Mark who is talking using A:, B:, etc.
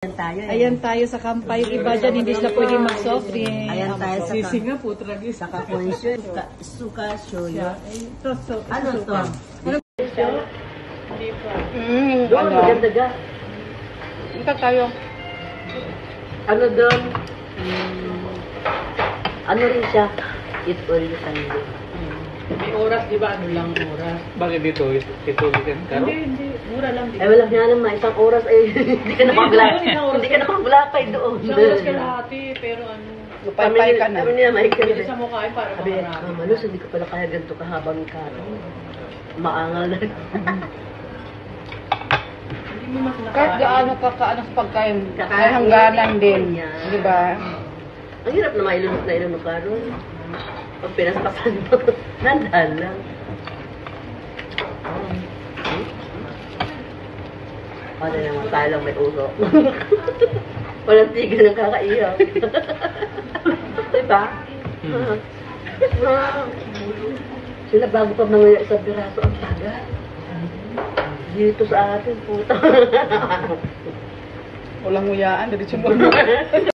A: Ayan tayo eh.
B: Ayan tayo sa kampay. Iba dyan, hindi sila pwede mag-soft drink.
A: Ayan tayo sa
B: Sisi nga po, tragis.
A: sa kakonsyo. Suka, shoyo.
B: Ito,
A: Ano to?
B: Hindi pa.
A: Doon, maganda ga.
B: Punta tayo.
A: Ano doon? Ano rin siya? Eat all the Sunday.
B: May oras, di ba? Ano lang oras?
C: Bakit dito? Ito weekend ka?
B: Hindi. Mura lang.
A: Eh, wala nga naman. Isang oras eh. Hindi ka
B: Hindi,
A: na maglakay doon.
B: Isang oras kalahati, pero ano.
A: Lupay ka na. Kami nila, may
B: Hindi sa mukha para
A: Sabi,
B: makarami.
A: Mama Luz, hindi ko pala kaya ganito kahabang karo. Maangal na.
B: Hindi mo mas nakain.
D: Kahit gaano ka kaano sa pagkain,
A: Kakain.
D: may hangganan din.
A: Yan.
D: Di ba?
A: Ang hirap na mailunok na ilunok karo. Pag pinaspasan mo, nandahan lang. Ano naman, tayo lang may uso. Walang tigil ng kakaiyak. Diba? Sila bago pa mga isang piraso ang tagal. Dito sa atin, puta.
D: Walang nguyaan, diretso mo.